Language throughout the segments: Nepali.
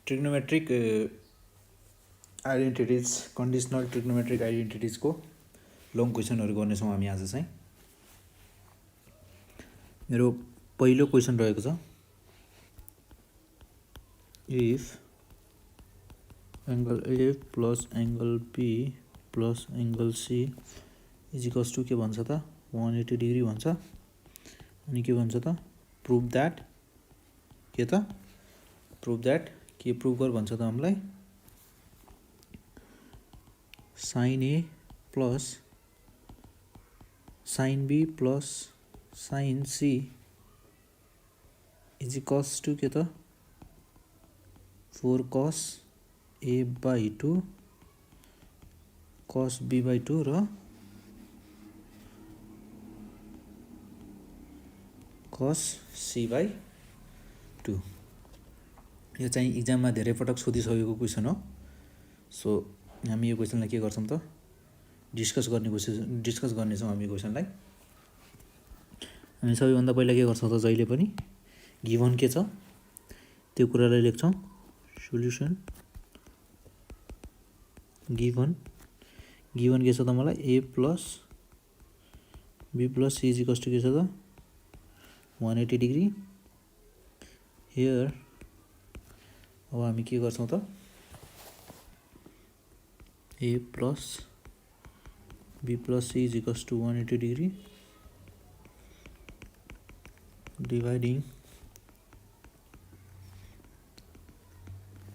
ट्रिग्नोमेट्रिक आइडेन्टिटिज कन्डिसनल ट्रिग्नोमेट्रिक आइडेन्टिटिजको लङ क्वेसनहरू गर्नेछौँ हामी आज चाहिँ। मेरो पहिलो क्वेसन रहेको छ, if angle A plus angle B plus angle C is equals to के भन्छ त 180 डिग्री भन्छ। अनि के भन्छ त प्रुभ द्याट के त प्रुभ द्याट के प्रुभ गर भन्छ त हामीलाई sine A plus sine B plus sine C is equals to के त 4 cos a by 2 cos b by 2 र cos c by 2। यो चाहिँ इक्जाममा धेरै पटक सोधिसकेको क्वेसन हो। सो हामी यो क्वेसनलाई के गर्छौँ त डिस्कस गर्नेछौँ हामी क्वेसनलाई। हामी सबैभन्दा पहिला के गर्छौँ त जहिले पनि गिभन के छ त्यो कुरालाई लेख्छौँ सोल्युसन। गिभन के छ त मलाई A plus B plus C is equals to के छ त 180 डिग्री। हियर अब हामी के गर्छौँ त A plus B plus C is equals to 180 degree dividing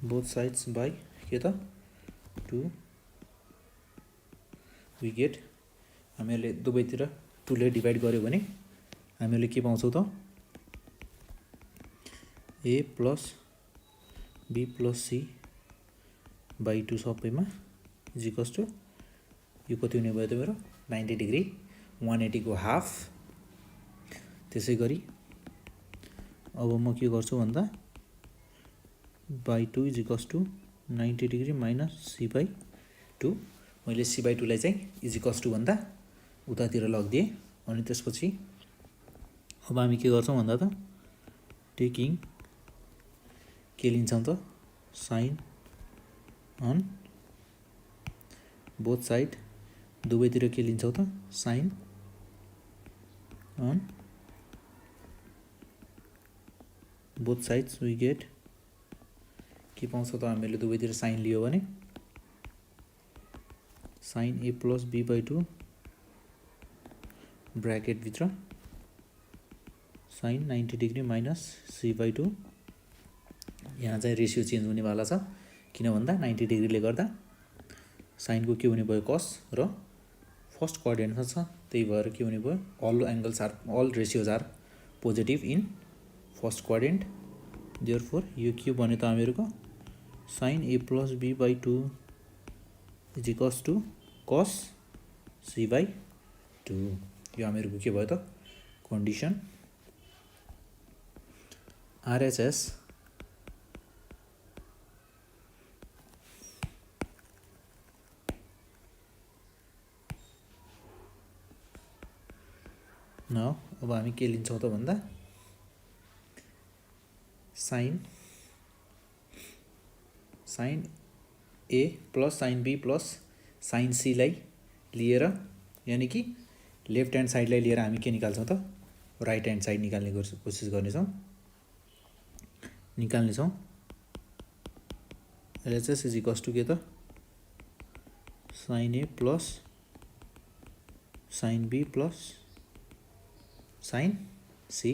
both sides by के त 2 वी गेट। हामीहरूले दुवैतिर 2 ले डिभाइड गर्यो भने हामीहरूले के पाउँछौँ त A plus B plus C by 2 सबैमा इज इक्वल्स टु यो कति हुने भयो त मेरो 90 डिग्री 180 को हाफ। त्यसै गरी अब म के गर्छु भन्दा by 2 is equals to 90 degree minus C by 2। मैले सी बाई 2 लाई चाहिँ इज इक्वल्स टु भन्दा उतातिर लगिदिएँ। अनि त्यसपछि अब हामी के गर्छौँ भन्दा त टेकिङ के लिन्छौँ त साइन अन बोथ साइड दुवैतिर के लिन्छौँ त sine on both sides we get के पाउँछ त हामीले दुवैतिर साइन लियो भने sine A plus B by 2 ब्र्याकेटभित्र sine 90 degree minus C by 2। यहाँ चाहिँ रेसियो चेन्ज हुनेवाला छ किन भन्दा 90 डिग्रीले गर्दा साइनको के हुने भयो कस र फर्स्ट क्वाड्रेन्टमा छ, त्यही भएर के हुने भयो all ratios are positive in first quadrant. Therefore यो के भन्यो त हामीहरूको sine A plus B by 2 is equals to cos C by 2। यो हामीहरूको के भयो त कन्डिसन आरएचएस न। अब हामी के लिन्छौँ त भन्दा sine A plus sine B plus sine C लाई लिएर यानि कि लेफ्ट ह्यान्ड साइडलाई लिएर हामी के निकाल्छौँ त राइट ह्यान्ड साइड निकाल्ने कोसिस निकाल्नेछौँ। एलएचएस इज इक्वल्स टु के त sine A plus sine B plus sine C.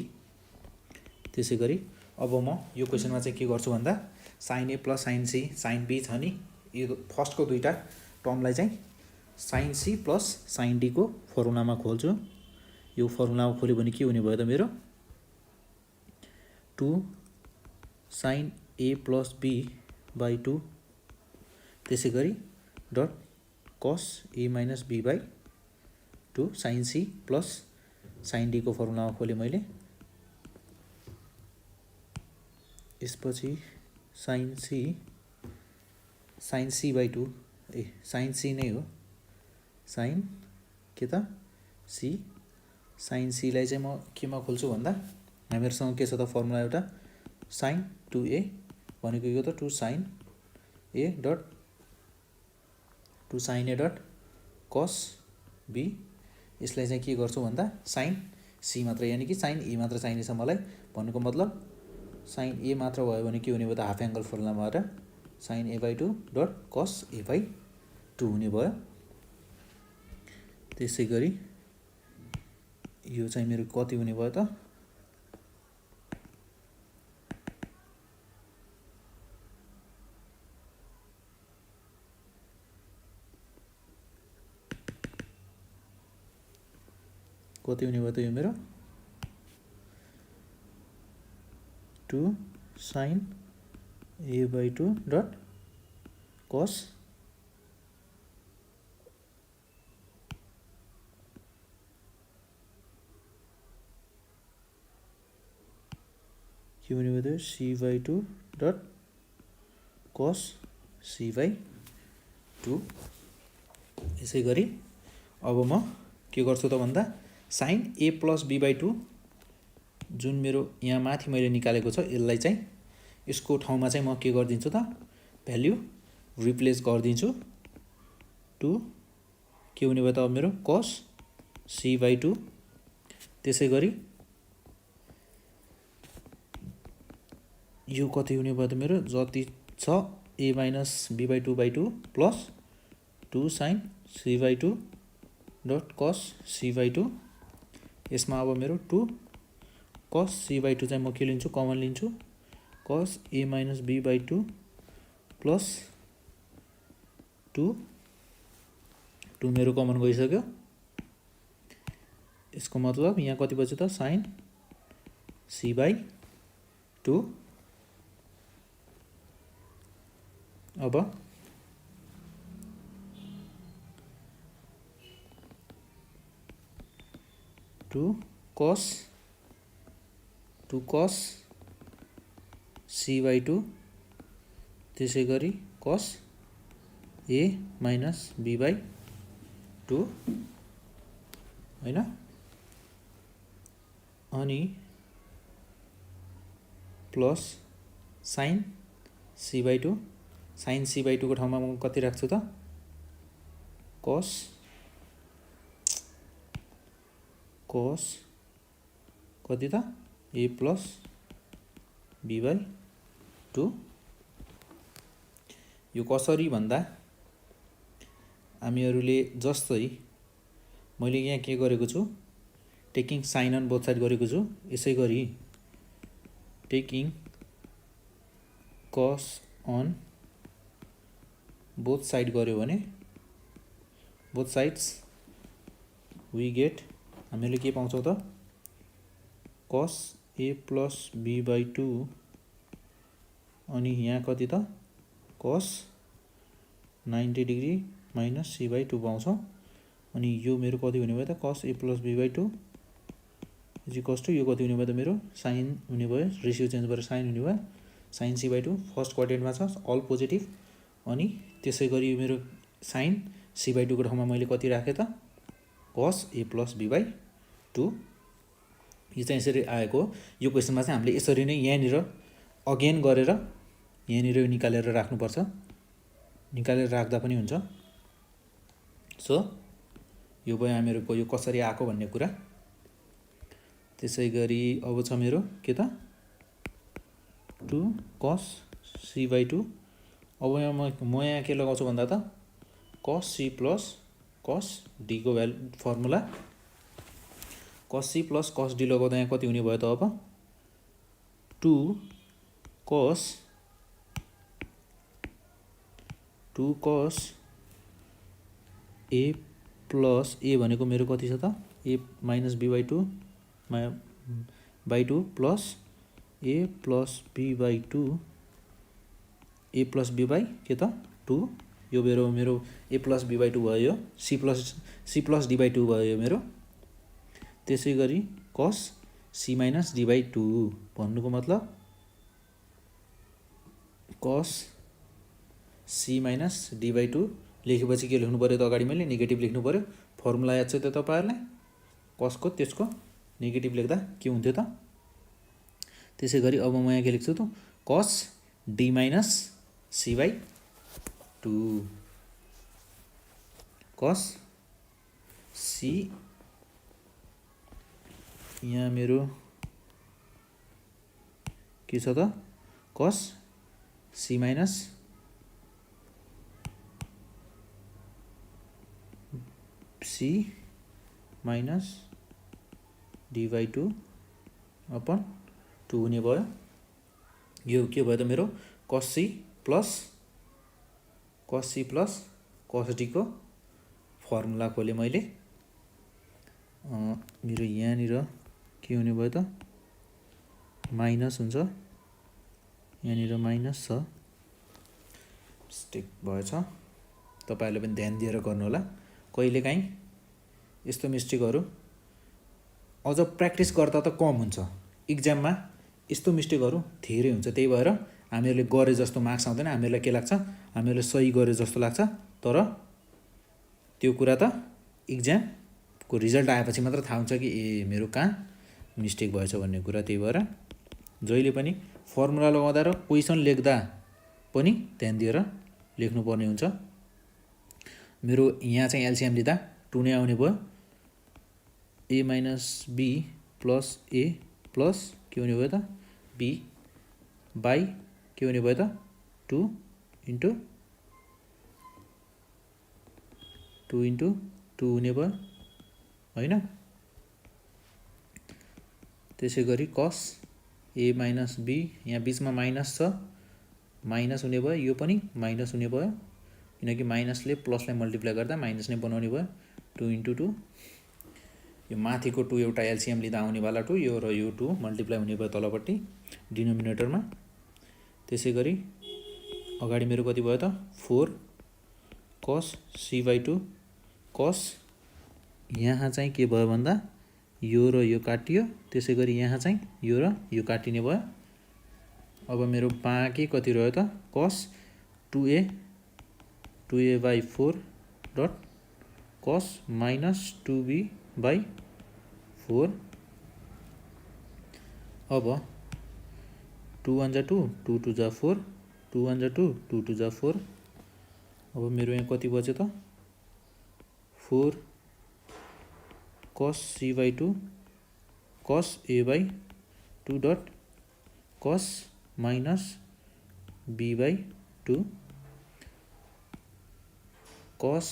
त्यसै गरी अब म यो क्वेसनमा चाहिँ के गर्छु भन्दा sine A plus sine C sine B छ नि यो फर्स्टको दुईवटा टर्मलाई चाहिँ sine C plus sine D को फर्मुलामा खोल्छु। यो फर्मुलामा खोल्यो भने के हुने भयो त मेरो 2 sine A plus B by 2 त्यसै गरी dot cos A minus B by 2 sine C plus sine D को फर्मुलामा खोलेँ मैले। यसपछि sine C by 2 sine C नै हो साइन के त सी साइन सीलाई चाहिँ म केमा खोल्छु भन्दा हामीहरूसँग के छ त फर्मुला एउटा साइन 2a भनेको यो त 2 sin a dot cos b। यसलाई चाहिँ के गर्छु भन्दा sin c मात्र, यानी कि sin a मात्र चाहिने छ मलाई। भन्नुको मतलब sin a मात्र भयो भने के हुने भयो त हाफ एङ्गल फर्मुलाबाट sin a/2 डट cos a/2 हुने भयो। त्यसै गरी यो चाहिँ मेरो कति हुने भयो त कति हुने भयो त यो मेरो 2 sin a/2 डट cos के हुने भयो त c/2 डट cos c/2। यसै गरी अब म के गर्छु त भन्दा sin a प्लस b/2 जुन मेरो यहाँ माथि मैले निकालेको छ यसलाई चाहिँ यसको ठाउँमा चाहिँ म के गरिदिन्छु त भ्याल्यु रिप्लेस गरिदिन्छु। 2 के हुने भयो त अब मेरो cos c/2। त्यसै गरी यो कति हुने भयो त मेरो जति छ a minus b/2/2 plus 2 sin c/2 dot cos c/2। यसमा अब मेरो 2 cos c/2 चाहिँ म के लिन्छु कमन लिन्छु cos a minus b/2 plus 2 मेरो कमन गइसक्यो। यसको मतलब यहाँ कति बच्यो त sin c/2। अब 2 cos c/2 त्यसै गरी cos a माइनस b/2 हैन। अनि प्लस sin c/2 को ठाउँमा म कति राख्छु त cos कति त a प्लस b/2। यो कसरी भन्दा हामीहरूले जस्तै मैले यहाँ के गरेको छु taking sine on both side गरेको छु। यसै गरी taking cos on both side गर्यो भने बोथ साइड्स वी गेट हामीले के पाउँछौँ त cos a प्लस b/2 अनि यहाँ कति त cos 90 डिग्री माइनस c/2 पाउँछौँ। अनि यो मेरो कति हुने भयो त cos a plus b/2 is equals to यो कति हुने भयो त मेरो साइन हुने भयो, रेसियो चेन्ज गरेर साइन हुने भयो sin c/2 फर्स्ट क्वाड्रेन्टमा छ अल पोजिटिभ। अनि त्यसै गरी मेरो sin c/2 को ठाउँमा मैले कति राखेँ त cos a प्लस b/2। यो चाहिँ यसरी आएको। यो क्वेसनमा चाहिँ हामीले यसरी नै यहाँनिर अगेन गरेर यहाँनिर निकालेर राख्नुपर्छ, निकालेर राख्दा पनि हुन्छ। सो यो भयो हामीहरूको यो कसरी आएको भन्ने कुरा। त्यसै गरी अब छ मेरो के त 2 cos c/2। अब यहाँ म यहाँ के लगाउँछु भन्दा त cos c plus cos d को value formula cos c plus cos d लगाउँदा यहाँ कति हुने भयो त अब 2 cos a प्लस a भनेको मेरो कति छ त a minus b/2 plus a plus b/2 a plus b by के त 2। यो मेरो a प्लस b/2 भयो, c प्लस d/2 भयो यो मेरो। त्यसै गरी cos c माइनस d/2 भन्नुको मतलब cos c माइनस d/2 लेखेपछि के लेख्नु पर्यो त अगाडि मैले नेगेटिभ लेख्नु पर्यो। फर्मुला याद छ त तपाईहरुलाई cosको त्यसको नेगेटिभ लेख्दा के हुन्थ्यो त। त्यसै गरी अब म यहाँ के लेख्छु त cos D minus C by 2 cos C, यहाँ मेरो के छ त cos C minus C minus D by 2 upon 2 हुने भयो। यो के भयो त मेरो cos C plus cos D को फर्मुला खोलेँ मैले। मेरो यहाँनिर के हुने भयो त माइनस हुन्छ, यहाँनिर माइनस छ, मिस्टेक भएछ। तपाईहरुले पनि ध्यान दिएर गर्नु होला। कहिलेकाहीँ यस्तो मिस्टेकहरु अझ प्र्याक्टिस गर्दा त कम हुन्छ, इक्जाममा यस्तो मिस्टेकहरु धेरै हुन्छ। त्यही भएर हामीहरुले गरे जस्तो मार्क्स आउँदैन। हामीहरुलाई के लाग्छ, हामीहरुले सही गरे जस्तो लाग्छ, तर त्यो कुरा त इक्जामको रिजल्ट आएपछि मात्र थाहा हुन्छ कि ए मेरो कहाँ मिस्टेक भएछ भन्ने कुरा। त्यही भएर जहिले पनि फर्मुला लगाउँदा र क्वेशन लेख्दा पनि ध्यान दिएर लेख्नुपर्ने हुन्छ। मेरो यहाँ चाहिँ एलसीएम लिँदा 2 नै आउने भयो। A minus B plus A plus के हुने भयो त बी बाई के हुने भयो त 2 इन्टु 2 हुने भयो हैन। त्यसै गरी कस ए माइनस बी, यहाँ बीचमा माइनस छ, माइनस हुने भयो, यो पनि माइनस हुने भयो किनकि माइनसले प्लसलाई मल्टिप्लाई गर्दा माइनस नै बनाउने भयो। 2 इन्टु 2, यो माथिको 2 एउटा एलसीएम लिँदा आउने वाला 2, यो र यो 2 मल्टिप्लाई हुने भयो तलपट्टि डिनोमिनेटरमा। त्यसै गरी अगाडि मेरो कति भयो त 4 कस सी बाई 2 कस, यहाँ चाहिँ के भयो भन्दा यो र यो काटियो, त्यसै गरी यहाँ चाहिँ यो र यो काटिने भयो। अब मेरो बाँकी कति रह्यो त कस 2a बाई 4 डट कस माइनस 2b बाई 4। अब 2 1 जा 2, 2 2 जा 4, 2 1 जा 2, 2 2 जा 4। अब मेरो यहाँ कति बच्यो त 4 कस सी बाई 2 कस ए बाई 2 डट कस माइनस बी बाई 2 कस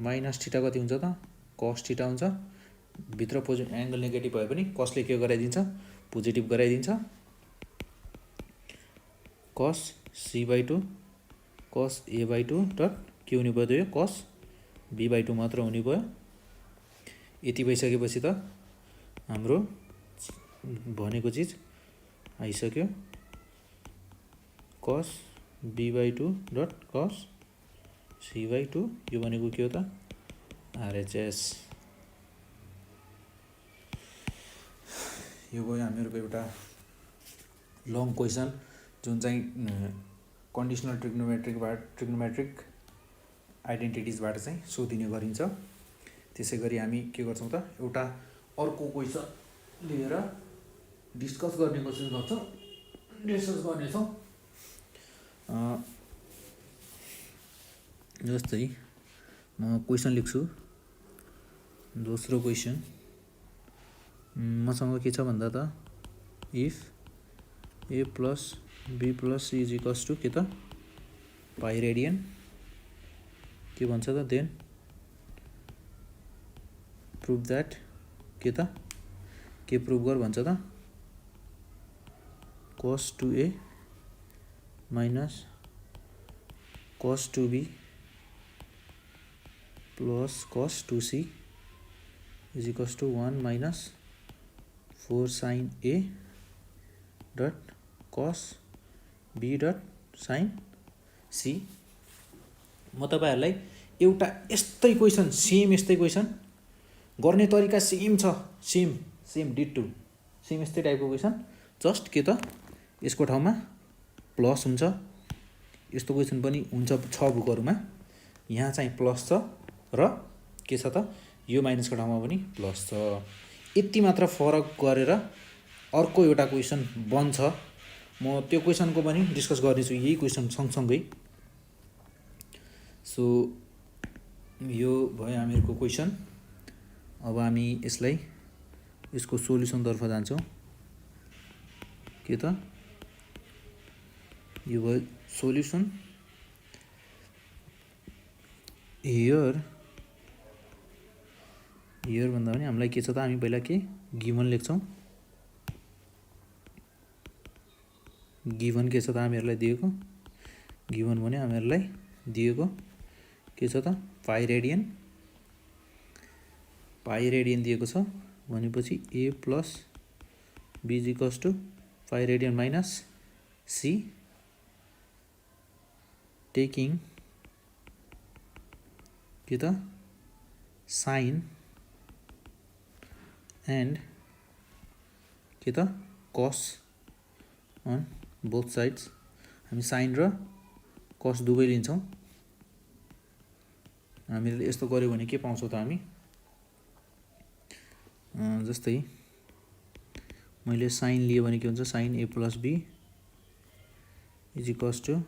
माइनस थीटा कति हुन्छ त कस थीटा हुन्छ। भित्र एंगल नेगेटिभ भए पनि कसले के गराइदिन्छ पोजिटिभ गराइदिन्छ। कस सी बाई 2 कस ए बाई 2 डट के हुने भयो त यो कस बी बाई 2 मात्र हुने भयो। यति भइसकेपछि त हाम्रो भनेको चिज आइसक्यो। कस बी बाई 2 डट कस सी बाई 2, यो भनेको के हो त आरएचएस। यो भयो हामीहरूको एउटा लङ क्वेसन जुन चाहिँ कन्डिसनल ट्रिग्नोमेट्रिक आइडेन्टिटिजबाट चाहिँ सोधिने गरिन्छ। त्यसै गरी हामी के गर्छौँ त एउटा अर्को क्वेसन लिएर डिस्कस गर्ने कोसिस गर्छौँ, डिस्कस गर्नेछौँ। जस्तै म क्वेसन लेख्छु। दोस्रो क्वेसन मसँग के छ भन्दा त if A plus B plus C is equals to के त पाई रेडियन के भन्छ त देन प्रुभ दैट के त के प्रुभ गर भन्छ त cos 2a minus cos 2b plus cos 2c is equals to 1 minus 4 sin a dot cos b dot sin c। म तपाईहरुलाई एउटा यस्तै क्वेसन सेम यस्तै क्वेसन गर्ने तरिका सेम छ, सेम डिटो सेम यस्तै टाइपको क्वेसन, जस्ट के त यसको ठाउँमा प्लस हुन्छ। यस्तो क्वेसन पनि हुन्छ 6 बुकहरुमा, यहाँ चाहिँ प्लस छ र के छ त यो माइनसको ठाउँमा पनि प्लस छ। यति मात्र फरक गरेर अर्को एउटा क्वेसन बन्छ म त्यो क्वेसनको पनि डिस्कस गर्नेछु, यही क्वेसन सँगसँगै। सो यो भयो हामीहरूको क्वेसन। अब हामी यसको सोल्युसनतर्फ जान्छौँ। के त यो भयो सोल्युसन। हियर भन्दा पनि हामीलाई के छ त, हामी पहिला के गिभन लेख्छौँ। गिभन के छ त हामीहरूलाई दिएको, गिभन भने हामीहरूलाई दिएको के छ त पाई रेडियन दिएको छ। भनेपछि a plus b equals to pi radian minus c taking के त साइन एन्ड के त कस अन बोथ साइड्स। हामी साइन र कस दुवै लिन्छौँ। हामीले यस्तो गर्यो भने के पाउँछौँ त हामी, जस्तै मैले साइन लियो भने के हुन्छ, sine a plus b is equals to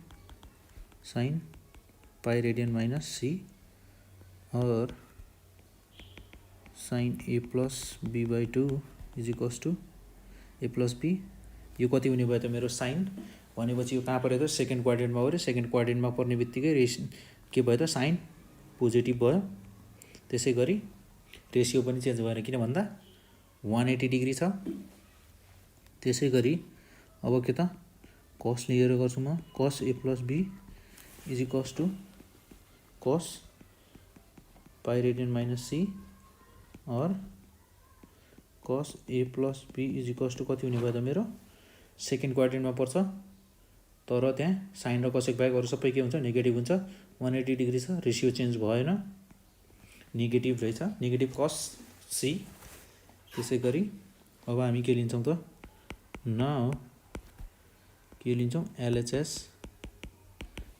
sine pi radian minus c, और sine a plus b by 2 is equals to a plus b। यो कति हुने भयो त मेरो साइन भनेपछि यो कहाँ पऱ्यो त, सेकेन्ड क्वाड्रेन्टमा पऱ्यो। सेकेन्ड क्वाड्रेन्टमा पर्ने बित्तिकै के भयो त साइन पोजिटिभ भयो। त्यसै गरी रेसियो पनि चेन्ज भएन, किन भन्दा 180 डिग्री छ। त्यसै गरी अब के त कस लिएर गर्छु म, cos a plus b is equals to cos pi radian minus c, और cos a plus b is equals to कति हुने भयो त मेरो, सेकेन्ड क्वाड्रेन्टमा पर्छ, तर त्यहाँ साइन र कसेक बाहेक अरू सबै के हुन्छ, नेगेटिभ हुन्छ। 180 डिग्री छ, रेसियो चेन्ज भएन, नेगेटिभ रहेछ, नेगेटिभ कस c। त्यसै गरी अब हामी के लिन्छौँ त, न के लिन्छौँ, LHS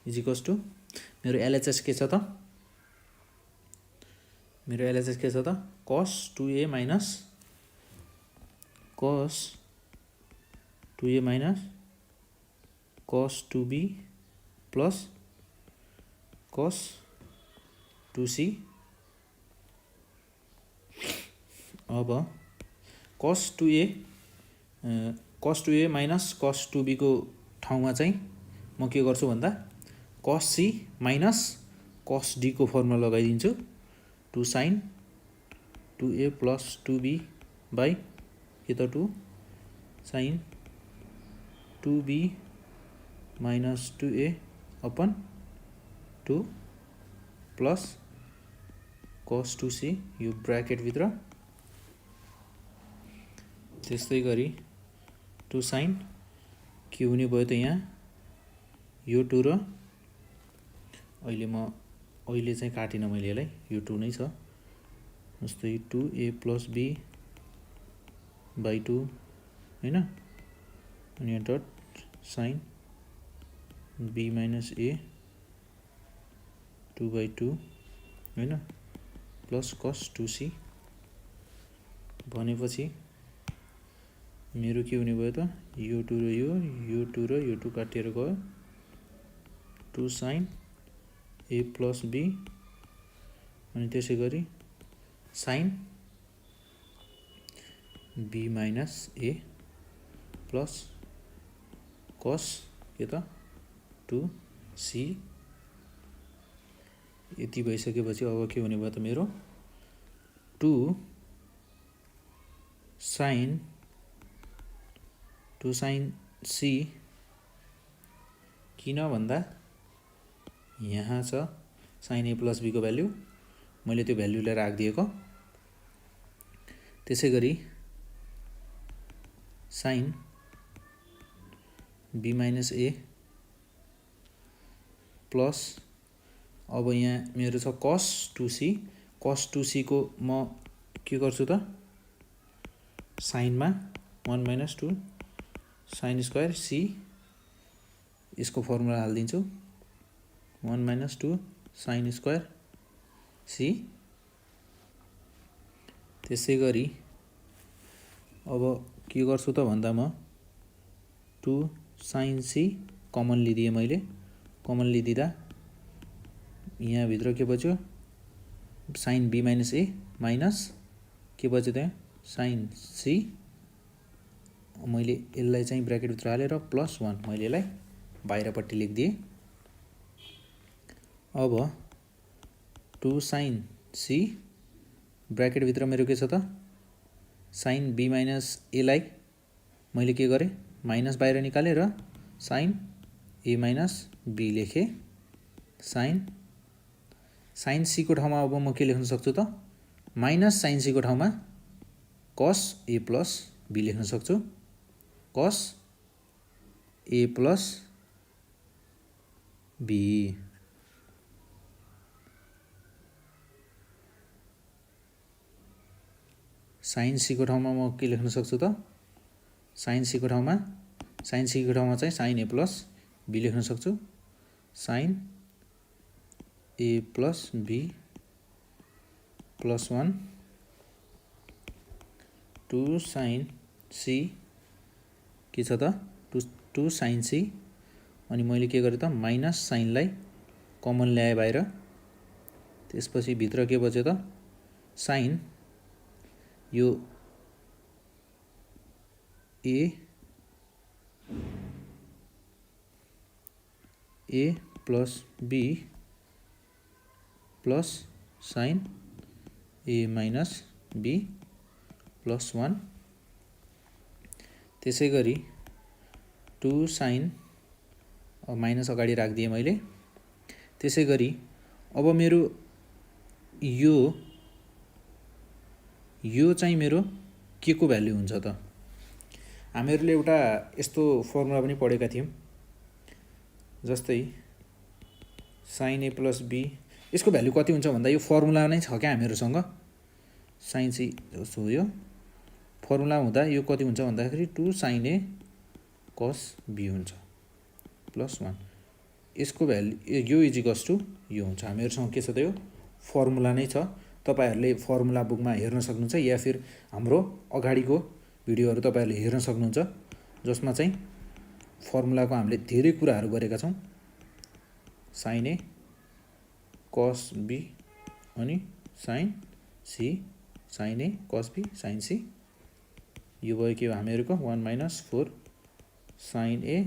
इज इक्वल्स टु मेरो LHS के छ त, मेरो LHS के छ त कस 2a minus cos 2a minus cos 2b plus cos 2c। अब कस 2a माइनस कस 2b को ठाउँमा चाहिँ म के गर्छु भन्दा कस c माइनस कस d को फर्मुला लगाइदिन्छु, 2 sign 2a plus 2b by के त 2 sign 2b minus 2a upon 2 plus cos 2c यो ब्राकेटभित्र। त्यस्तै गरी 2 साइन के हुने भयो त यहाँ, यो 2 र अहिले चाहिँ काटिनँ मैले यसलाई, यो 2 नै छ। जस्तै 2a प्लस b बाई 2 होइन, अनि यहाँ dot sine b minus a 2 by 2 होइन, प्लस कस 2c। भनेपछि मेरो के हुने भयो त, यो 2 र यो 2 र यो 2 काटिएर गयो, 2 साइन a प्लस b, अनि त्यसै गरी sine b minus a plus cos के त 2c। यति भइसकेपछि अब के हुने भयो त मेरो 2 साइन c, किन भन्दा यहाँ छ साइन a प्लस b को भ्याल्यु, मैले त्यो भ्याल्युलाई राखिदिएको। त्यसै गरी sine b minus a plus अब यहाँ मेरो छ कस 2c, कस 2c को म के गर्छु त साइनमा 1 माइनस 2 साइन स्क्वायर c, यसको फर्मुला हालिदिन्छु, 1 माइनस 2 साइन स्क्वायर c। त्यसै गरी अब के गर्छु त भन्दा म 2 साइन सी कमन लिदिएँ मैले। कमन लिदिँदा यहाँभित्र के बच्यो sine B minus A minus के बच्यो त्यहाँ साइन सी। मैले यसलाई चाहिँ ब्र्याकेटभित्र हालेर +1 मैले यसलाई बाहिरपट्टि लेखिदिएँ। अब 2 साइन सी ब्र्याकेटभित्र मेरो के छ त साइन बी माइनस एलाई मैले के गरेँ माइनस बाहिर निकालेर साइन ए माइनस बी लेखेँ। साइन सी को ठाउँमा अब म के लेख्न सक्छु त माइनस साइन सी को ठाउँमा कस ए प्लस बी लेख्न सक्छु। कस ए प्लस बी। साइन सी को ठाउँमा म के लेख्न सक्छु त साइन सी को ठाउँमा चाहिँ साइन ए प्लस बी लेख्न सक्छु। Sine A plus B +1 2 sine C के छ त 2 साइन सी। अनि मैले के गरेँ त माइनस साइनलाई कमन ल्याएँ बाहिर। त्यसपछि भित्र के बच्यो त साइन यो A plus B plus sine A minus B +1। त्यसै गरी 2 साइन माइनस अगाडि राखिदिएँ मैले। त्यसै गरी अब मेरो यो चाहिँ मेरो के को भ्याल्यु हुन्छ त हामीहरूले एउटा यस्तो फर्मुला पनि पढेका थियौँ जस्तै साइन ए प्लस बी यसको भ्याल्यु कति हुन्छ भन्दा यो फर्मुला नै छ क्या हामीहरूसँग साइन सी जस्तो यो फर्मुला हुँदा यो कति हुन्छ भन्दाखेरि 2 साइन ए कस बी हुन्छ +1। यसको भ्याल्यु यो इजिकल्स टु यो हुन्छ। हामीहरूसँग के छ त यो फर्मुला नै छ। तपाईहरुले फर्मुला बुकमा हेर्न सक्नुहुन्छ या फिर हाम्रो अगाडिको भिडियोहरु तपाईहरुले हेर्न सक्नुहुन्छ जसमा चाहिँ फर्मुलाको हामीले धेरै कुराहरु गरेका छौं। साइन ए कस बी अनि साइन सी साइन ए कस बी साइन सी यो भयो के हामीहरुको 1 - 4 साइन ए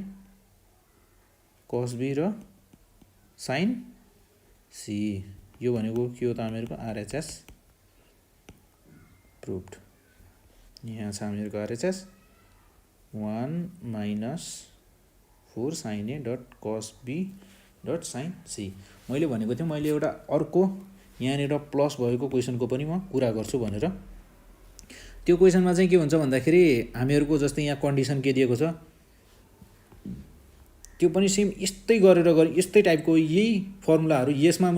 कस बी र साइन सी यो भनेको के हो त हामीहरुको आरएचएस प्रुभड। यहाँ छ हामीहरुको RHS 1 - 4 sign A dot cos B dot sine C. मैले भनेको थिएँ मैले एउटा अर्को यहाँनिर प्लस भएको क्वेशनको पनि म कुरा गर्छु भनेर। त्यो क्वेशनमा चाहिँ के हुन्छ भन्दाखेरि हामीहरुको जस्तै यहाँ कन्डिसन के दिएको छ त्यो पनि सेम यस्तै गरेर यस्तै टाइपको यही फर्मुलाहरु यसमा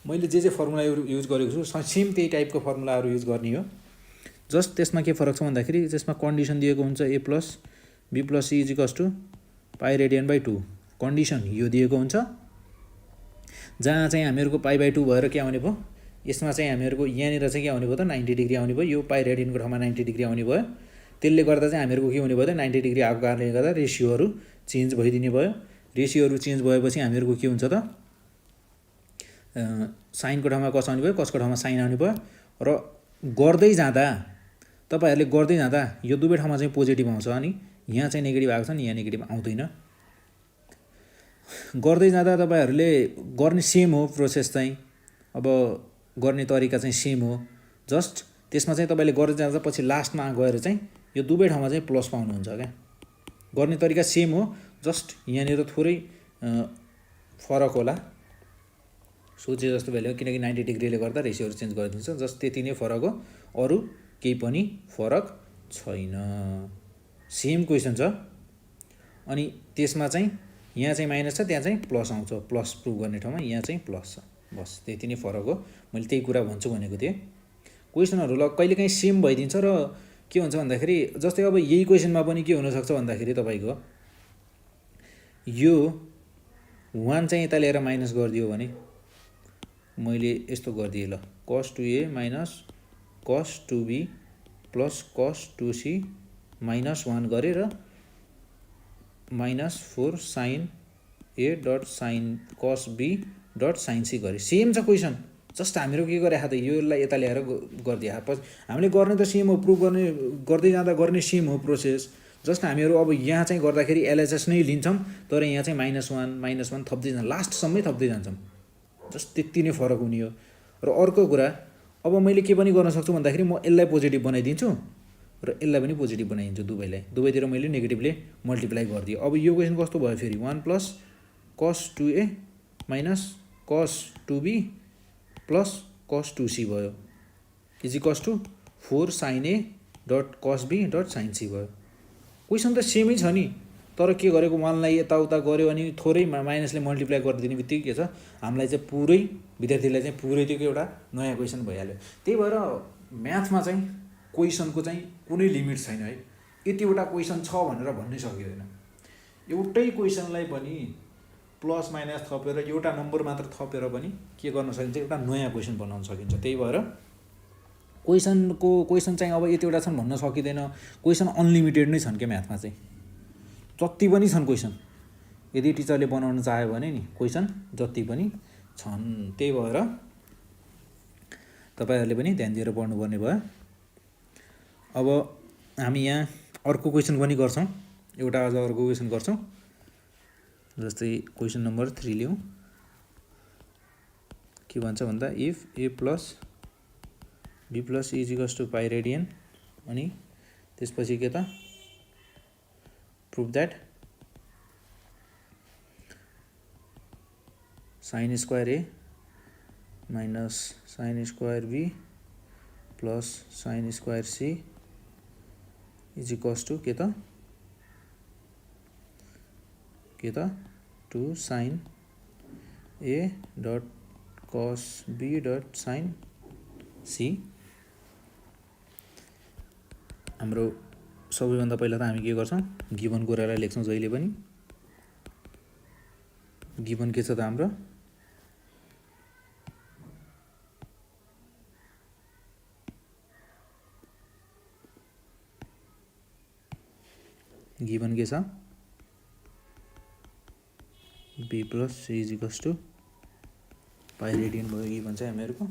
मैले जे फर्मुला युज गरेको छु सेम त्यही टाइपको फर्मुलाहरु युज गर्ने हो। जस्ट त्यसमा के फरक छ भन्दाखेरि त्यसमा कन्डिसन दिएको हुन्छ a + b + c = pie रेडियन/2 condition यो दिएको हुन्छ जहाँ चाहिँ हामीहरुको पाई/2 भएर के आउने भयो यसमा चाहिँ हामीहरुको यहाँनिर चाहिँ के आउने भयो त 90 डिग्री आउने भयो। यो पाई रेडियनको ठाउँमा 90 डिग्री आउने भयो। त्यसले गर्दा चाहिँ हामीहरुको के हुने भयो त 90 डिग्री आएको कारणले गर्दा रेशियोहरु चेन्ज भइदिने भयो। रेशियोहरु चेन्ज भएपछि हामीहरुको के हुन्छ त साइनको ठाउँमा कस आउने भयो कसको ठाउँमा साइन आउने भयो र गर्दै जाँदा तपाईहरुले गर्दै जाँदा यो दुवै ठाउँमा चाहिँ पोजिटिभ आउँछ अनि यहाँ चाहिँ नेगेटिभ आएको छ नि यहाँ नेगेटिभ आउँदैन। गर्दै जाँदा तपाईहरुले गर्ने सेम हो प्रोसेस चाहिँ अब गर्ने तरिका चाहिँ सेम हो। जस्ट त्यसमा चाहिँ तपाईले गर्दै जाँदा पछि लास्टमा गएर चाहिँ यो दुवै ठाउँमा चाहिँ प्लस पाउनुहुन्छ क्या। गर्ने तरिका सेम हो जस्ट यहाँनिर थोरै फरक होला सोचे जस्तो भ्याल्यु किनकि 90 डिग्रीले गर्दा रेशियोहरु चेन्ज गरिदिन्छ जस्ट त्यति नै फरक हो अरु केही पनि फरक छैन। सेम क्वेशन छ अनि त्यसमा चाहिँ यहाँ चाहिँ माइनस छ त्यहाँ चाहिँ प्लस आउँछ प्लस प्रुभ गर्ने ठाउँमा यहाँ चाहिँ प्लस छ बस त्यति नै फरक हो। मैले त्यही कुरा भन्छु भनेको थिएँ। क्वेशनहरु कहिलेकाहीँ सेम भइदिन्छ र के हुन्छ भन्दाखेरि जस्तै अब यही क्वेशनमा पनि के हुन सक्छ भन्दाखेरि तपाईको यो 1 चाहिँ यता लिएर माइनस गरिदियो भने मैले यस्तो गर्दिए ल cos 2a - cos 2b + cos 2c - 1 गरेर minus 4 sign A dot sign कस बी डट साइन सी गरेँ। सेम छ क्वेसन, जस्ट हामीहरू के गरे त योलाई यता ल्याएर गरिदिए पछि हामीले गर्ने त सेम हो, प्रुभ गर्दै जाँदा गर्ने सेम हो प्रोसेस। जस्ट हामीहरू अब यहाँ चाहिँ गर्दाखेरि एलएचएस नै लिन्छौँ, तर यहाँ चाहिँ -1 थप्दै जान्छ, लास्टसम्मै थप्दै जान्छौँ। जस्ट त्यति नै फरक हुने हो। र अर्को कुरा, अब मैले के पनि गर्न सक्छु भन्दाखेरि म यसलाई पोजिटिभ बनाइदिन्छु र यसलाई पनि पोजिटिभ बनाइदिन्छु, दुवैतिर मैले नेगेटिभले मल्टिप्लाई गरिदिएँ। अब यो क्वेसन कस्तो भयो फेरि, 1 plus cos 2a minus cos 2b plus cos 2c भयो, is equals to 4 sin a dot cos b dot sin c भयो। क्वेसन त सेमै छ नि, तर के गरेको, 1लाई यताउता गऱ्यो अनि थोरै माइनसले मल्टिप्लाई गरिदिने बित्तिकै के छ, हामीलाई चाहिँ पुरै विद्यार्थीलाई चाहिँ पुरै त्यो एउटा नयाँ क्वेसन भइहाल्यो। त्यही भएर म्याथमा चाहिँ क्वेसनको चाहिँ कुनै लिमिट छैन है, यतिवटा क्वेसन छ भनेर भन्नै सकिँदैन। एउटै क्वेसनलाई पनि प्लस माइनस थपेर एउटा नम्बर मात्र थपेर पनि के गर्न सकिन्छ, एउटा नयाँ क्वेसन बनाउन सकिन्छ। त्यही भएर क्वेसन चाहिँ अब यतिवटा छन् भन्न सकिँदैन, क्वेसन अनलिमिटेड नै छन् क्या म्याथमा चाहिँ, जति पनि छन् क्वेसन, यदि टिचरले बनाउन चाह्यो भने नि क्वेसन जति पनि छन्। त्यही भएर तपाईँहरूले पनि ध्यान दिएर पढ्नुपर्ने भयो। अब हामी यहाँ अर्को क्वेसन पनि गर्छौँ, एउटा अझ अर्को क्वेसन गर्छौँ। जस्तै क्वेसन नम्बर 3 लिउँ। के भन्छ भन्दा, if A plus B plus is equals to pi radian, अनि त्यसपछि के त, prove that sine square A minus sine square B plus sine square C is equals to के त 2 sine A dot cos B dot sine C. हाम्रो सबैभन्दा पहिला त हामी के गर्छौँ, गिभन कुरालाई लेख्छौँ जहिले पनि। गिभन के छ त हाम्रो, गिभन के छ, B plus C is equals to pi radian भयो गिभन चाहिँ हामीहरूको।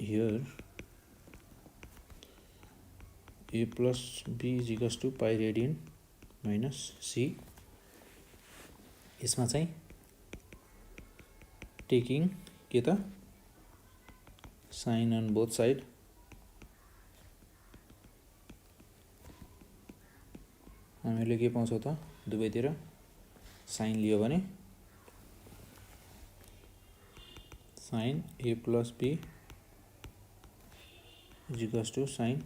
Here A plus B is equals to pi radian minus C. यसमा चाहिँ टेकिङ के त, साइन अन बोथ साइड, हामीले के पाउँछौँ त, दुवैतिर साइन लियो भने sine A plus B is equals to sine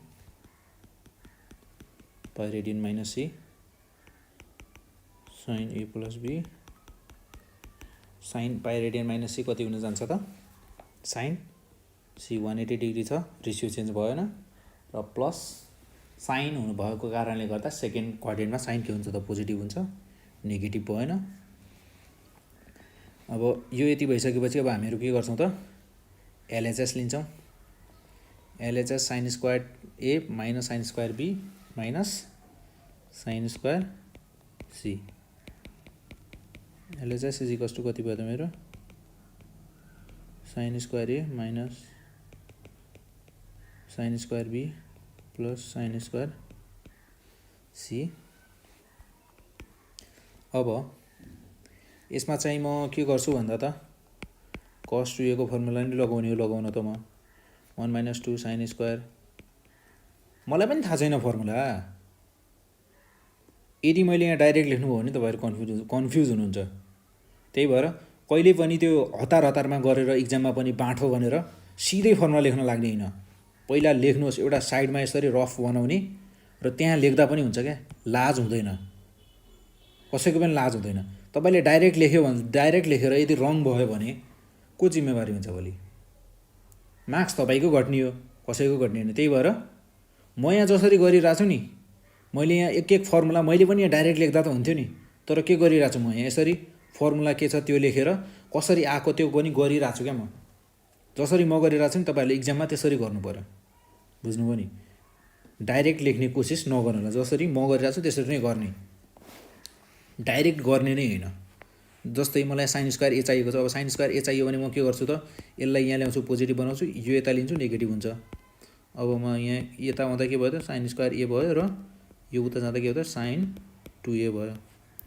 pi radian minus C, sine A plus B sine pi radian minus C कति हुन जान्छ त, साइन सी 180 डिग्री छ, रेसियो चेन्ज भएन, र प्लस साइन हुनु भएको कारणले गर्दा सेकेन्ड क्वाड्रेन्टमा साइन के हुन्छ त, पोजिटिभ हुन्छ, नेगेटिभ भएन। अब यो यति भइसकेपछि अब हामीहरू के गर्छौँ त, एलएचएस लिन्छौँ। LHS sine square A minus sine square B minus sine square C. LHS is equals to कति भयो त मेरो, sine square A minus sine square B plus sine square C. अब यसमा चाहिँ म के गर्छु भन्दा त, कस 2a को फर्मुला नि लगाउने हो, लगाउन त म 1 - 2 साइन स्क्वायर, मलाई पनि थाहा छैन फर्मुला। यदि मैले यहाँ डाइरेक्ट लेख्नुभयो भने तपाईँहरू कन्फ्युज हुनुहुन्छ। त्यही भएर कहिले पनि त्यो हतारमा गरेर इक्जाममा पनि बाँठो भनेर सिधै फर्मुला लेख्न लाग्ने होइन। पहिला लेख्नुहोस्, एउटा साइडमा यसरी रफ बनाउने र त्यहाँ लेख्दा पनि हुन्छ क्या, लाज हुँदैन, कसैको पनि लाज हुँदैन। तपाईँले डाइरेक्ट लेख्यो भने, डाइरेक्ट लेखेर यदि रङ भयो भने को जिम्मेवारी हुन्छ भोलि? मार्क्स तपाईँको घट्ने हो, कसैको घट्ने होइन। त्यही भएर म यहाँ जसरी गरिरहेको छु नि, मैले यहाँ एक फर्मुला मैले पनि यहाँ डाइरेक्ट लेख्दा त हुन्थ्यो नि, तर के गरिरहेको छु म यहाँ यसरी फर्मुला के छ त्यो लेखेर कसरी आएको त्यो पनि गरिरहेको छु क्या। म जसरी म गरिरहेको छु नि तपाईँहरूले इक्जाममा त्यसरी गर्नु पर्यो, बुझ्नुभयो नि। डाइरेक्ट लेख्ने कोसिस नगर्नु होला। जसरी म गरिरहेको छु त्यसरी नै गर्ने, डाइरेक्ट गर्ने नै होइन। जस्तै मलाई साइन स्क्वायर ए चाहिएको छ, अब साइन स्क्वायर ए चाहियो भने म के गर्छु त, यसलाई यहाँ ल्याउँछु पोजिटिभ बनाउँछु, यो यता लिन्छु नेगेटिभ हुन्छ। अब म यहाँ यता आउँदा के भयो त साइन स्क्वायर ए भयो र यो उता जाँदा के हो त साइन 2a भयो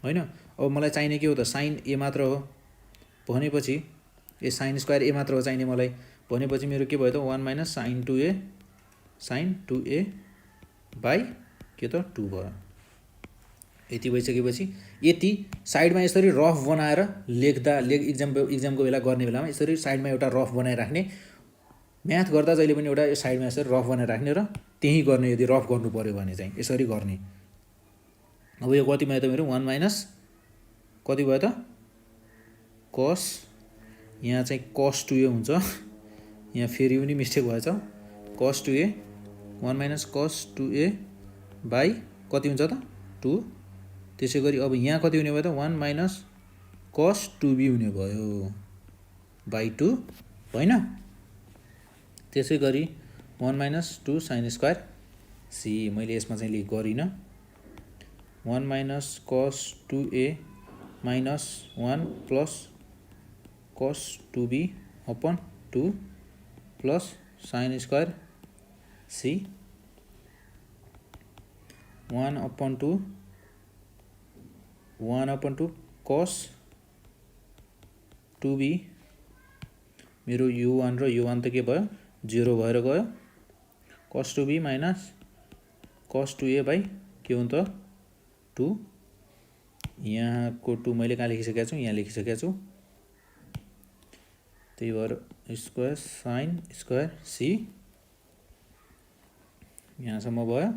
होइन। अब मलाई चाहिने के हो त साइन ए मात्र हो भनेपछि ए साइन स्क्वायर ए मात्र हो चाहिने मलाई भनेपछि मेरो के भयो त 1 माइनस साइन 2a बाई के त 2 भयो। यति भइसकेपछि यति साइडमा यसरी रफ बनाएर लेख्दा इक्जामको बेला गर्ने बेलामा यसरी साइडमा एउटा रफ बनाइराख्ने, म्याथ गर्दा जहिले पनि एउटा साइडमा यसरी रफ बनाएर राख्ने र त्यही गर्ने। यदि रफ गर्नु पर्यो भने चाहिँ यसरी गर्ने। अब यो कति भयो त मेरो 1 माइनस कति भयो त कस, यहाँ चाहिँ कस 2a हुन्छ, यहाँ फेरि पनि मिस्टेक भएछ, कस 2a 1 minus cos 2a by कति हुन्छ त 2। त्यसै गरी अब यहाँ कति हुने भयो त 1 माइनस कस 2b हुने भयो बाई 2 होइन। त्यसै गरी 1 माइनस 2 साइन स्क्वायर सी, मैले यसमा चाहिँ लेख गरिनँ, 1 minus cos 2a minus 1 plus cos 2b upon 2 plus sine square C 1 upon 2 cos 2b, मेरो u1 र u1 त के भयो 0 भएर गयो, कस 2b minus cos 2a by के हो त 2। यहाँको 2 मैले कहाँ लेखिसकेको छु, यहाँ लेखिसकेको छु, त्यही भएर स्क्वायर साइन स्क्वायर सी यहाँसम्म भयो।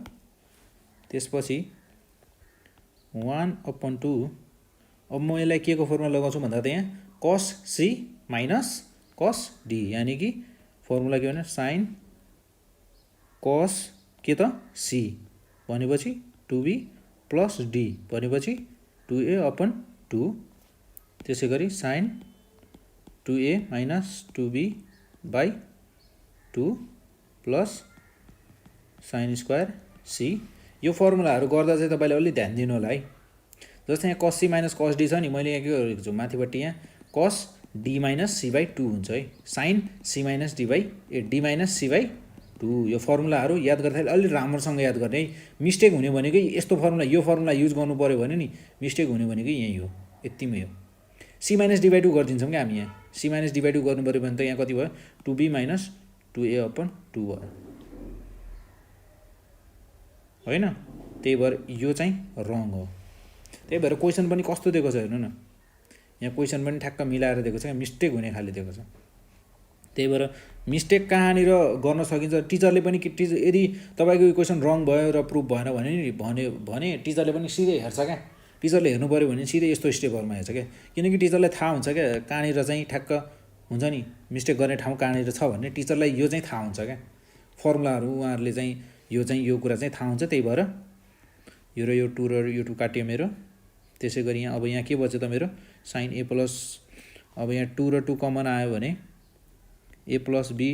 त्यसपछि 1 अपन 2, अब म यसलाई के को फर्मुला लगाउँछु भन्दा त यहाँ कस सी माइनस कस डी, यानि कि फर्मुला के भने साइन कस के त सी भनेपछि 2b प्लस डी भनेपछि 2a अपन 2। त्यसै गरी sine 2a minus 2b by 2 plus sine square C. यो फर्मुलाहरू गर्दा चाहिँ तपाईँले अलि ध्यान दिनु होला है। जस्तै यहाँ कस सी माइनस कस डी छ नि, मैले यहाँ के गरेको छु माथिपट्टि यहाँ कस डी माइनस सी बाई 2 हुन्छ है, sine C minus D by D minus C by 2। यो फर्मुलाहरू याद गर्दाखेरि अलि राम्रोसँग याद गर्ने है। मिस्टेक हुने भनेकै यस्तो फर्मुला, यो फर्मुला युज गर्नु पऱ्यो भने नि मिस्टेक हुने भनेकै यही हो, यतिमै हो। सी माइनस डी बाई 2 गरिदिन्छौँ क्या हामी, यहाँ सी माइनस डी बाई 2 गर्नु पऱ्यो भने त यहाँ कति भयो 2b माइनस 2a अपन 2 भयो होइन। त्यही भएर यो चाहिँ रङ हो। त्यही भएर क्वेसन पनि कस्तो दिएको छ हेर्नु न, यहाँ क्वेसन पनि ठ्याक्क मिलाएर दिएको छ, मिस्टेक हुने खाले दिएको छ। त्यही भएर मिस्टेक कहाँनिर गर्न सकिन्छ, टिचरले पनि यदि तपाईँको क्वेसन रङ भयो र प्रुफ भएन भने टिचरले पनि सिधै हेर्छ क्या। टिचरले हेर्नु पऱ्यो भने सिधै यस्तो स्टेपहरूमा हेर्छ क्या, किनकि टिचरलाई थाहा हुन्छ क्या कहाँनिर चाहिँ ठ्याक्क हुन्छ नि मिस्टेक गर्ने ठाउँ कहाँनिर छ भन्ने टिचरलाई यो चाहिँ थाहा हुन्छ क्या। फर्मुलाहरू उहाँहरूले चाहिँ यो कुरा चाहिँ थाहा हुन्छ। त्यही भएर यो र यो 2 र यो 2 काटियो मेरो। त्यसै गरी यहाँ अब यहाँ के बच्यो त मेरो साइन ए प्लस, अब यहाँ 2 र 2 कमन आयो भने ए प्लस बी,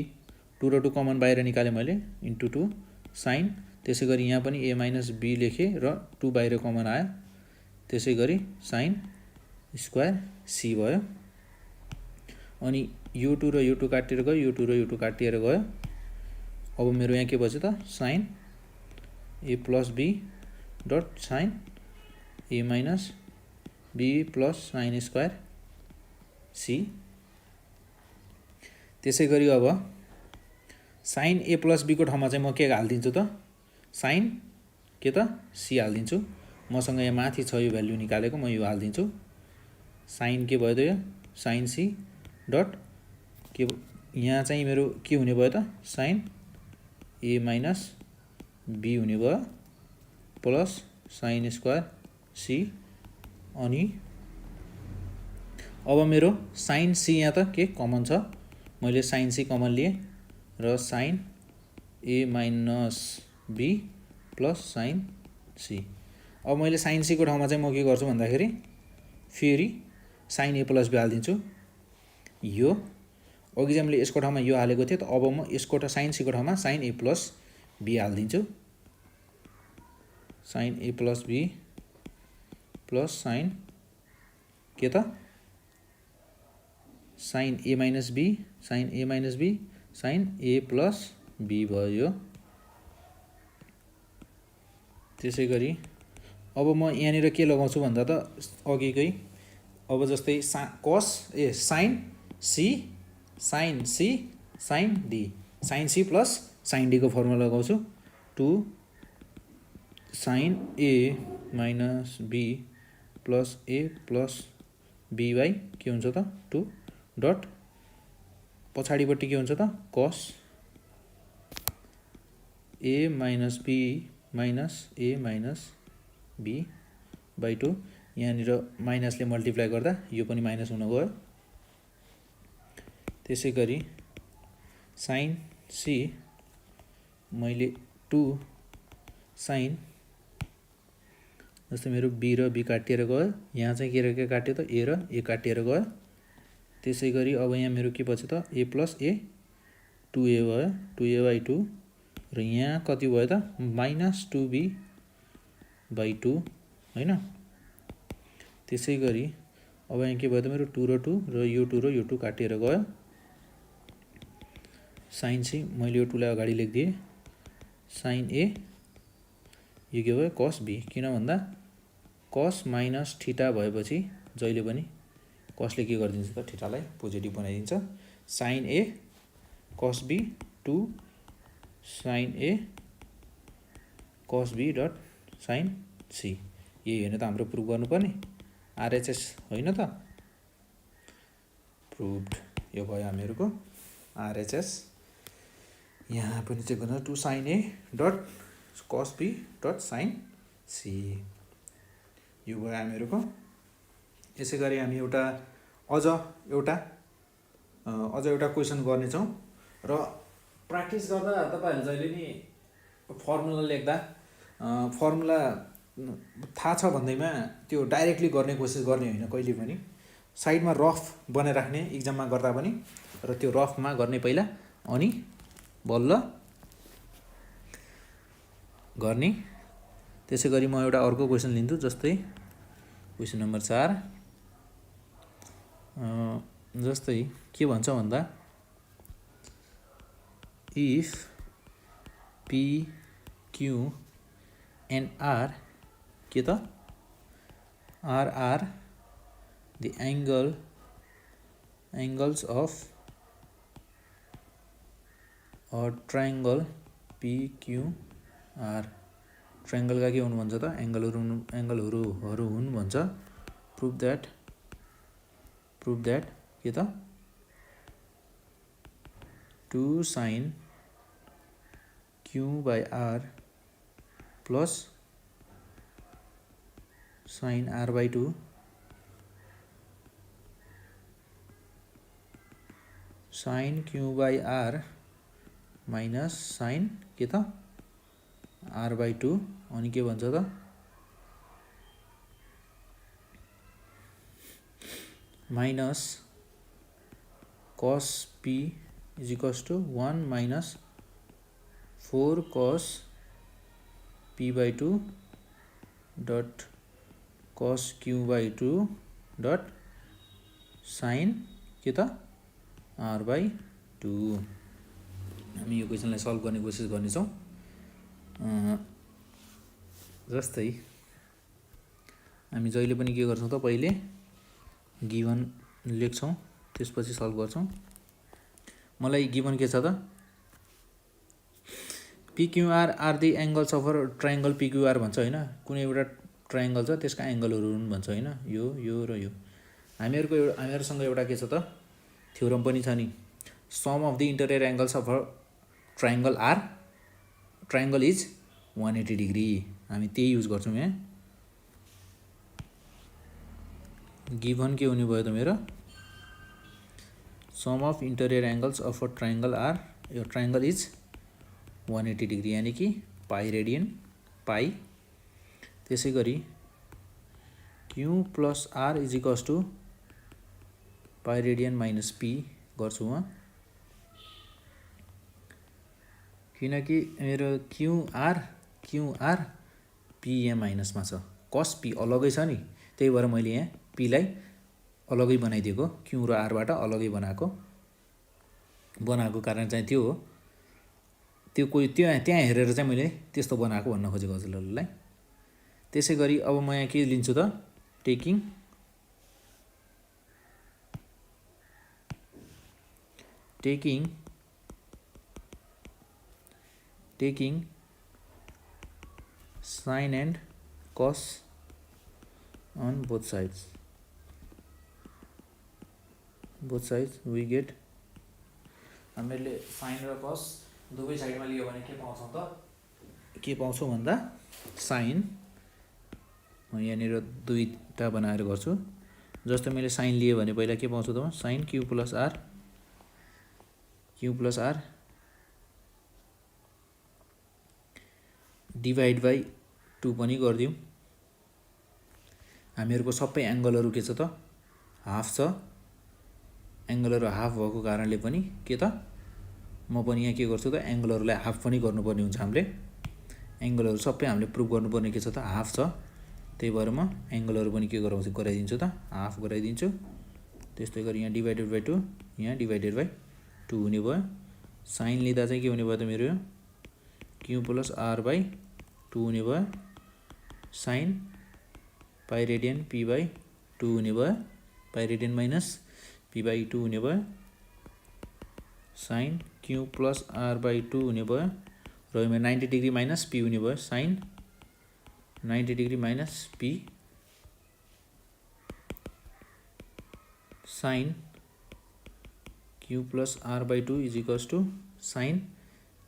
2 र 2 कमन बाहिर निकालेँ मैले इन्टु 2 साइन। त्यसै गरी यहाँ पनि ए माइनस बी लेखेँ र 2 बाहिर कमन आयो, त्यसै गरी साइन स्क्वायर सी भयो। अनि यो 2 र यो 2 काटिएर गयो, यो 2 र यो 2 काटिएर गयो। अब मेरो यहाँ के बच्यो त sine A plus B dot sine A minus B plus sine square C. त्यसै गरी अब साइन ए प्लस बीको ठाउँमा चाहिँ म के हालिदिन्छु त साइन के त सी हालिदिन्छु। मसँग यहाँ माथि छ यो भ्याल्यु निकालेको, म यो हालिदिन्छु। साइन के भयो त यो साइन सी डट के, यहाँ चाहिँ मेरो के हुने भयो त साइन ए माइनस बी हुने भयो प्लस साइन स्क्वायर सी। अनि अब मेरो साइन सी यहाँ त के कमन छ, मैले साइन सी कमन लिएँ र sine A minus B plus sine C. अब मैले साइन सीको ठाउँमा चाहिँ म के गर्छु भन्दाखेरि फेरि साइन ए प्लस बी हालिदिन्छु। यो अघि चाहिँ मैले यसको ठाउँमा यो हालेको थिएँ, त अब म यसको साइन सीको ठाउँमा साइन ए प्लस बी हालिदिन्छु। Sine A plus B plus sine के त sine A minus B sine A minus B sine A plus B भयो। त्यसै गरी अब म यहाँनिर के लगाउँछु भन्दा त अघिकै अब जस्तै sine C sine D sine C plus sine D को फर्मुला लगाउँछु 2 sine A minus B plus A plus B by के हुन्छ त 2 डट पछाडिपट्टि के हुन्छ त cos A minus B minus A minus B by 2 यहाँनिर माइनसले मल्टिप्लाई गर्दा यो पनि माइनस हुन गयो। त्यसै गरी साइन सी मैले 2 साइन जस्तै मेरो बी र बी काटिएर गयो, यहाँ चाहिँ के र के काट्यो त ए र ए काटिएर गयो। त्यसै गरी अब यहाँ मेरो के बच्यो त ए प्लस ए 2a भयो 2a बाई 2 र यहाँ कति भयो त माइनस 2b बाई 2 होइन। त्यसै गरी अब यहाँ के भयो त मेरो 2 र 2 र यो 2 र यो 2 काटिएर गयो। साइन सी मैले यो 2 लाई अगाडि लेखिदिएँ साइन ए यो के भयो कस बी किन भन्दा कस माइनस थीटा भएपछि जहिले पनि कसले के गरिदिन्छ त थीटालाई पोजिटिभ बनाइदिन्छ। साइन ए कस बी 2 साइन ए कस बी डट साइन सी यही होइन त हाम्रो प्रुभ गर्नुपर्ने आरएचएस होइन त प्रुभड यो भयो हामीहरूको आरएचएस। यहाँ पनि चेक गर्नु 2 sine A dot cos B dot sine C यो भयो हामीहरूको। यसै गरी हामी अझ एउटा क्वेसन गर्नेछौँ र प्र्याक्टिस गर्दा तपाईँहरू जहिले नि फर्मुला लेख्दा फर्मुला थाहा छ भन्दैमा त्यो डाइरेक्टली गर्ने कोसिस गर्ने होइन, कहिले पनि साइडमा रफ बनाइराख्ने इक्जाममा गर्दा पनि र त्यो रफमा गर्ने पहिला अनि बल्ल गर्ने। त्यसै गरी म एउटा अर्को क्वेसन लिन्छु जस्तै क्वेसन नम्बर 4 जस्तै के भन्छ भन्दा if P Q and R के त R are the angles of a triangle PQR ट्रायङ्गलका के हुनु भन्छ त एङ्गलहरू हुन् भन्छ। प्रुभ द्याट के त 2 sine Q by R plus sine R by 2 sine Q by R minus sine के त आर बाई 2 अनि के भन्छ त minus cos P is equals to 1 minus 4 cos P by 2 dot cos Q by 2 dot sine के त आर बाई 2। हामी यो क्वेसनलाई सल्भ गर्ने कोसिस गर्नेछौँ। जस्तै हामी जहिले पनि के गर्छौँ त पहिले गिभन लेख्छौँ त्यसपछि सल्भ गर्छौँ। मलाई गिभन के छ त PQR are the angles of triangle PQR भन्छ होइन, कुनै एउटा ट्रायङ्गल छ त्यसका एङ्गलहरू हुन् भन्छ होइन, यो र यो। हामीहरूसँग एउटा के छ त थ्योरम पनि छ नि sum of the interior angles of a triangle is 180 degree हामी त्यही युज गर्छौँ। यहाँ गिभन के हुने भयो त मेरो sum of interior angles of a triangle is 180 degree यानी कि पाई रेडियन पाई। त्यसै गरी Q plus R is equals to pi radian minus P गर्छु म, किनकि मेरो क्यूआर पी यहाँ माइनसमा छ, कस पी अलगै छ नि, त्यही भएर मैले यहाँ पीलाई अलगै बनाइदिएको, क्यू र आरबाट अलगै बनाएको कारण चाहिँ त्यो हो। त्यो कोही त्यहाँ हेरेर चाहिँ मैले त्यस्तो बनाएको भन्न खोजेको हजुरहरूलाई। त्यसै गरी अब म यहाँ के लिन्छु त, टेकिङ साइन एन्ड कस on both sides we get, हामीले साइन र कस दुवै साइडमा लियो भने के पाउँछौँ त, के पाउँछौँ भन्दा साइन, म यहाँनिर दुईटा बनाएर गर्छु। जस्तो मैले साइन लिएँ भने पहिला के पाउँछु त, sine Q plus R divide by 2 पनि गरिदिउँ। हामीहरूको सबै एङ्गलहरू के छ त, हाफ छ, एङ्गलहरू हाफ भएको कारणले पनि के त, म पनि यहाँ के गर्छु त, एङ्गलहरूलाई हाफ पनि गर्नुपर्ने हुन्छ। हामीले एङ्गलहरू सबै हामीले प्रुभ गर्नुपर्ने के छ त, हाफ छ, त्यही भएर म एङ्गलहरू पनि के गराइदिन्छु त, हाफ गराइदिन्छु। त्यस्तै गरी यहाँ डिभाइडेड बाई 2, यहाँ डिभाइडेड बाई 2 हुने भयो। साइन लिँदा चाहिँ के हुने भयो त मेरो, क्यू प्लस आर बाई 2 हुने भयो, sine pi radian P by 2 हुने भयो, pi radian minus P by 2 हुने भयो, sine Q plus R by 2 हुने भयो, र यसमा 90 डिग्री माइनस पी हुने भयो, sine 90 degree minus P, sine Q plus R by 2 is equals to sine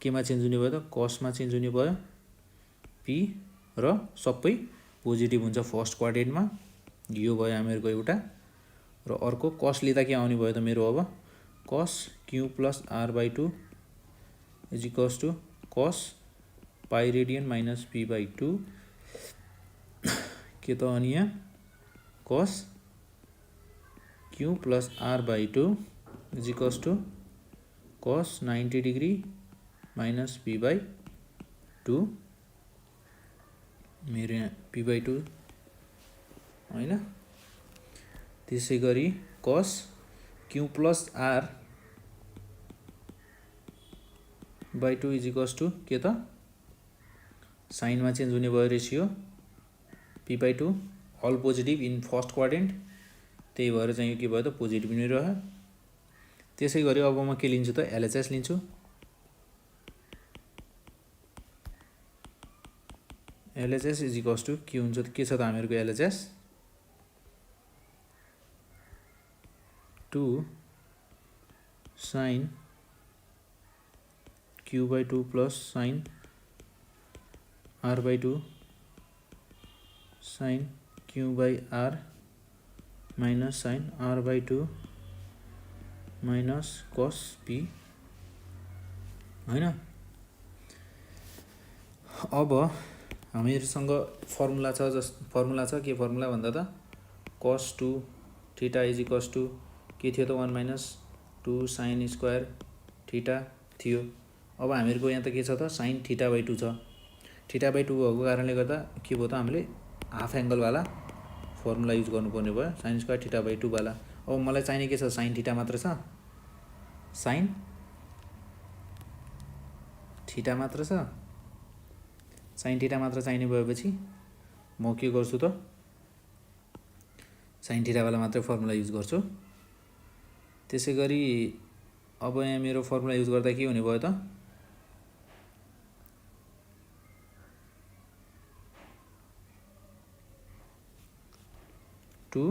केमा चेन्ज हुने भयो त, कसमा चेन्ज हुने भयो, पी, र सबै पोजिटिभ हुन्छ फर्स्ट क्वाड्रेन्टमा। यो भयो हामीहरूको एउटा, र अर्को कस लिँदा के आउने भयो त मेरो, अब cos Q plus R by 2 is equals to cos pi radian minus P by 2 के त, अनि यहाँ cos Q plus R by 2 is equals to cos 90 degree minus P by 2, मेरो यहाँ पी बाई 2 होइन। त्यसै गरी cos Q plus R by 2 is equals to के त, साइनमा चेन्ज हुने भयो ratio, P by 2 all positive in first quadrant, त्यही भएर चाहिँ यो के भयो त, पोजिटिभ नै रह्यो। त्यसै गरी अब म के लिन्छु त, एलएचएस लिन्छु। एलएचएस इज इक्वल्स टू के हुन्छ, के छ त हामीहरूको LHS, 2 sine Q by 2 plus sine R by 2 sine Q by R minus sine R by 2 minus cos P होइन। अब हामीहरूसँग फर्मुला छ, के फर्मुला भन्दा त, कस 2 थीटा इज इक्वल्स टू के थियो त, 1 माइनस 2 साइन स्क्वायर थीटा थियो। अब हामीहरूको यहाँ त के छ त, साइन थीटा बाई 2 छ, थीटा बाई 2 भएको कारणले गर्दा के भयो त, हामीले हाफ एङ्गलवाला फर्मुला युज गर्नुपर्ने भयो, साइन स्क्वायर थीटा बाई 2 वाला। अब मलाई चाहिने के छ, साइन थीटा मात्र छ, साइन थीटा मात्र छ, साइन थीटा मात्र चाहिने भएपछि म के गर्छु त, साइन थीटावाला मात्रै फर्मुला युज गर्छु। त्यसै गरी अब यहाँ मेरो फर्मुला युज गर्दा के हुने भयो त, 2